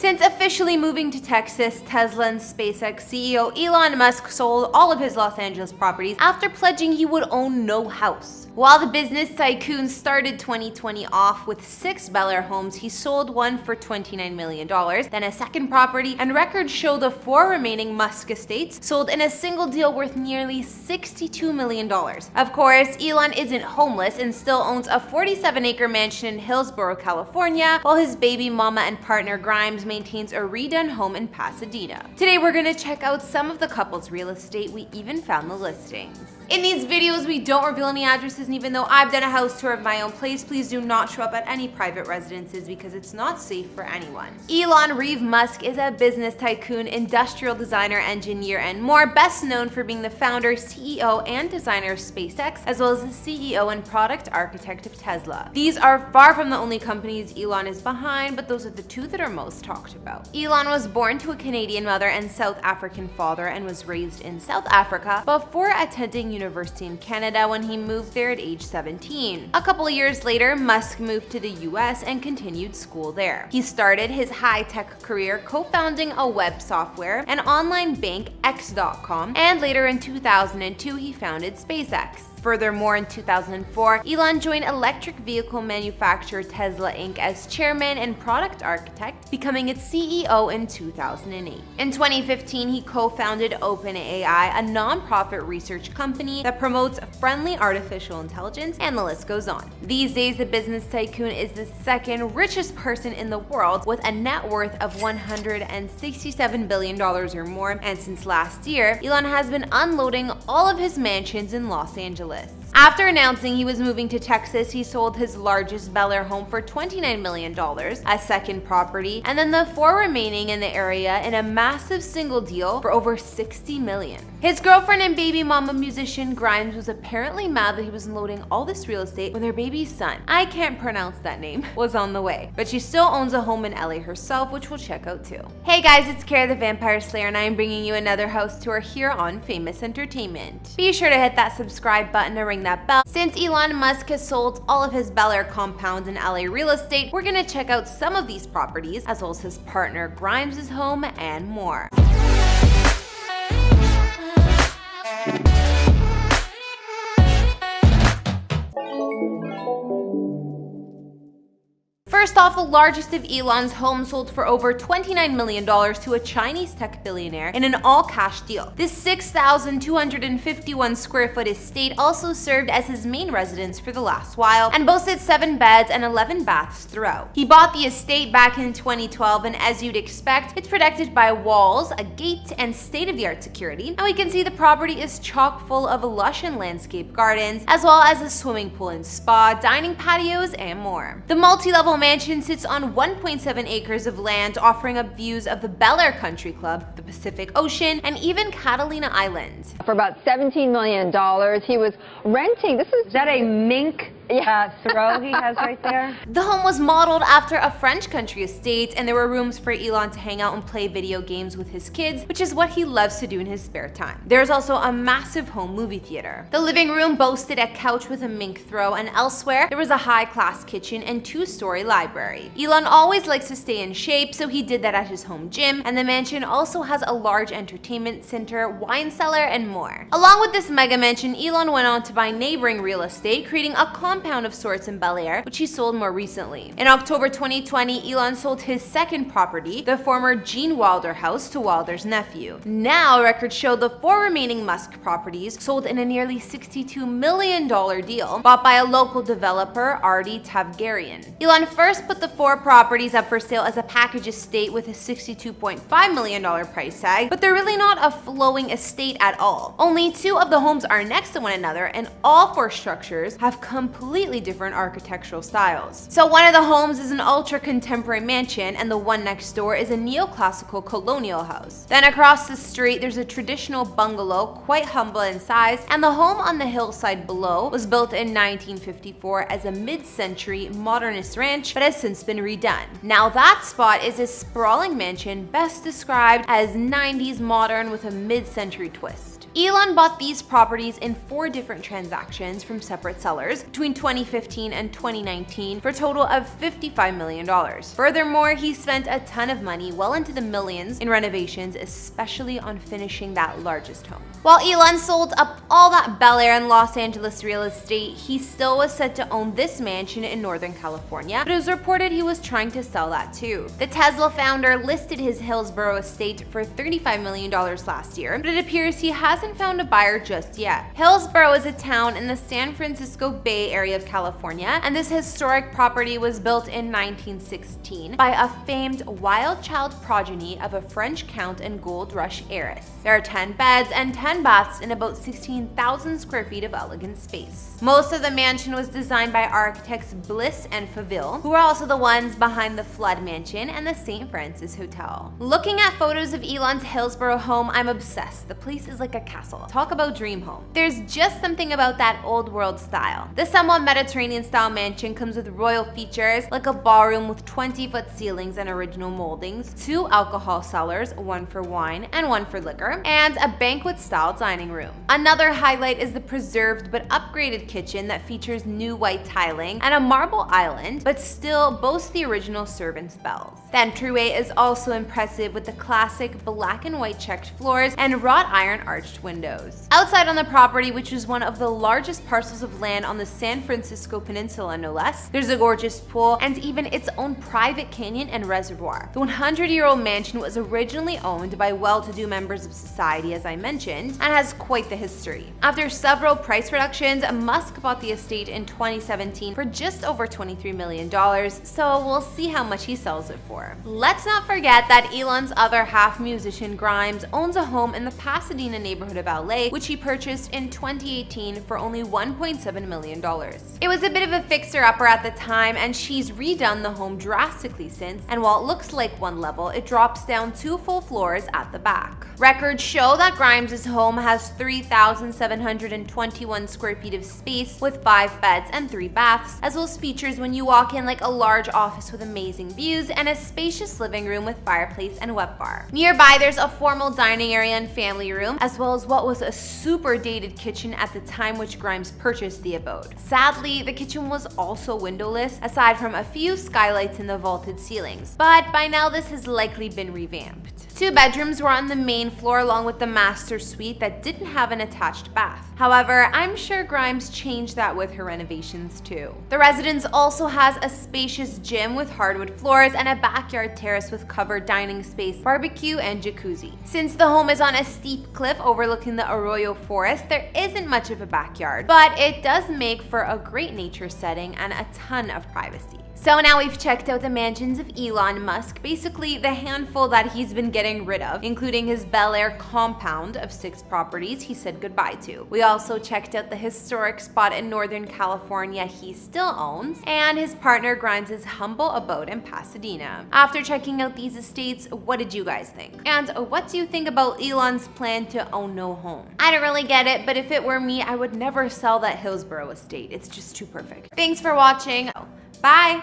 Since officially moving to Texas, Tesla and SpaceX CEO Elon Musk sold all of his Los Angeles properties after pledging he would own no house. While the business tycoon started 2020 off with 6 Bel Air homes, he sold one for $29 million, then a second property, and records show the 4 remaining Musk estates sold in a single deal worth nearly $62 million. Of course, Elon isn't homeless and still owns a 47-acre mansion in Hillsborough, California, while his baby mama and partner Grimes maintains a redone home in Pasadena. Today we're gonna check out some of the couple's real estate. We even found the listings. In these videos, we don't reveal any addresses, and even though I've done a house tour of my own place, please do not show up at any private residences because it's not safe for anyone. Elon Reeve Musk is a business tycoon, industrial designer, engineer, and more, best known for being the founder, CEO, and designer of SpaceX, as well as the CEO and product architect of Tesla. These are far from the only companies Elon is behind, but those are the two that are most talked about. Elon was born to a Canadian mother and South African father and was raised in South Africa before attending university in Canada when he moved there at age 17. A couple of years later, Musk moved to the US and continued school there. He started his high-tech career co-founding a web software and online bank X.com, and later in 2002 he founded SpaceX. Furthermore, in 2004, Elon joined electric vehicle manufacturer Tesla Inc. as chairman and product architect, becoming its CEO in 2008. In 2015, he co-founded OpenAI, a non-profit research company that promotes friendly artificial intelligence, and the list goes on. These days, the business tycoon is the second richest person in the world with a net worth of $167 billion or more, and since last year, Elon has been unloading all of his mansions in Los Angeles. After announcing he was moving to Texas, he sold his largest Bel Air home for $29 million, a second property, and then the 4 remaining in the area in a massive single deal for over $60 million. His girlfriend and baby mama musician Grimes was apparently mad that he was unloading all this real estate when their baby's son, I can't pronounce that name, was on the way. But she still owns a home in LA herself, which we'll check out too. Hey guys, it's Kara the Vampire Slayer, and I am bringing you another house tour here on Famous Entertainment. Be sure to hit that subscribe button and ring that bell. Since Elon Musk has sold all of his Bel Air compounds in LA real estate, we're gonna check out some of these properties, as well as his partner Grimes' home and more. First off, the largest of Elon's homes sold for over $29 million to a Chinese tech billionaire in an all-cash deal. This 6,251 square foot estate also served as his main residence for the last while and boasted 7 beds and 11 baths throughout. He bought the estate back in 2012, and as you'd expect, it's protected by walls, a gate, and state-of-the-art security. And we can see the property is chock full of lush and landscape gardens, as well as a swimming pool and spa, dining patios, and more. The multi-level mansion sits on 1.7 acres of land, offering up views of the Bel Air Country Club, the Pacific Ocean, and even Catalina Island. For about $17 million, he was renting. Is that a mink throw he has right there? The home was modeled after a French country estate, and there were rooms for Elon to hang out and play video games with his kids, which is what he loves to do in his spare time. There's also a massive home movie theater. The living room boasted a couch with a mink throw, and elsewhere there was a high-class kitchen and 2-story library. Elon always likes to stay in shape, so he did that at his home gym, and the mansion also has a large entertainment center, wine cellar, and more. Along with this mega mansion, Elon went on to buy neighboring real estate, creating a compound of sorts in Bel Air, which he sold more recently. In October 2020, Elon sold his second property, the former Gene Wilder house, to Wilder's nephew. Now, records show the 4 remaining Musk properties sold in a nearly $62 million deal bought by a local developer, Artie Tavgarian. Elon first put the 4 properties up for sale as a package estate with a $62.5 million price tag, but they're really not a flowing estate at all. Only 2 of the homes are next to one another, and all 4 structures have completely different architectural styles. So one of the homes is an ultra-contemporary mansion, and the one next door is a neoclassical colonial house. Then across the street, there's a traditional bungalow, quite humble in size, and the home on the hillside below was built in 1954 as a mid-century modernist ranch, but has since been redone. Now that spot is a sprawling mansion best described as 90s modern with a mid-century twist. Elon bought these properties in 4 different transactions from separate sellers between 2015 and 2019 for a total of $55 million. Furthermore, he spent a ton of money, well into the millions, in renovations, especially on finishing that largest home. While Elon sold up all that Bel Air and Los Angeles real estate, he still was set to own this mansion in Northern California, but it was reported he was trying to sell that too. The Tesla founder listed his Hillsborough estate for $35 million last year, but it appears he hasn't found a buyer just yet. Hillsborough is a town in the San Francisco Bay Area of California, and this historic property was built in 1916 by a famed wild child progeny of a French count and gold rush heiress. There are 10 beds and 10 baths in about 16,000 square feet of elegant space. Most of the mansion was designed by architects Bliss and Faville, who are also the ones behind the Flood Mansion and the St. Francis Hotel. Looking at photos of Elon's Hillsborough home, I'm obsessed. The place is like a castle. Talk about dream home. There's just something about that old world style. The somewhat Mediterranean style mansion comes with royal features like a ballroom with 20-foot ceilings and original moldings, 2 alcohol cellars, 1 for wine and 1 for liquor, and a banquet style dining room. Another highlight is the preserved but upgraded kitchen that features new white tiling and a marble island, but still boasts the original servants' bells. The entryway is also impressive with the classic black and white checked floors and wrought iron arched windows. Outside on the property, which is one of the largest parcels of land on the San Francisco Peninsula no less, there's a gorgeous pool and even its own private canyon and reservoir. The 100-year-old mansion was originally owned by well-to-do members of society, as I mentioned, and has quite the history. After several price reductions, Musk bought the estate in 2017 for just over $23 million, so we'll see how much he sells it for. Let's not forget that Elon's other half, musician Grimes, owns a home in the Pasadena neighborhood of LA, which he purchased in 2018 for only $1.7 million. It was a bit of a fixer-upper at the time, and she's redone the home drastically since, and while it looks like one level, it drops down 2 full floors at the back. Records show that Grimes' home has 3,721 square feet of space with 5 beds and 3 baths, as well as features when you walk in like a large office with amazing views and a spacious living room with fireplace and wet bar. Nearby, there's a formal dining area and family room, as well as what was a super dated kitchen at the time which Grimes purchased the abode. Sadly, the kitchen was also windowless, aside from a few skylights in the vaulted ceilings, but by now this has likely been revamped. 2 bedrooms were on the main floor along with the master suite that didn't have an attached bath. However, I'm sure Grimes changed that with her renovations too. The residence also has a spacious gym with hardwood floors and a backyard terrace with covered dining space, barbecue, and jacuzzi. Since the home is on a steep cliff overlooking the Arroyo Forest, there isn't much of a backyard, but it does make for a great nature setting and a ton of privacy. So now we've checked out the mansions of Elon Musk, basically the handful that he's been getting rid of, including his Bel Air compound of 6 properties he said goodbye to. We also checked out the historic spot in Northern California he still owns, and his partner Grimes' humble abode in Pasadena. After checking out these estates, what did you guys think? And what do you think about Elon's plan to own no home? I don't really get it, but if it were me, I would never sell that Hillsborough estate. It's just too perfect. Thanks for watching. Bye!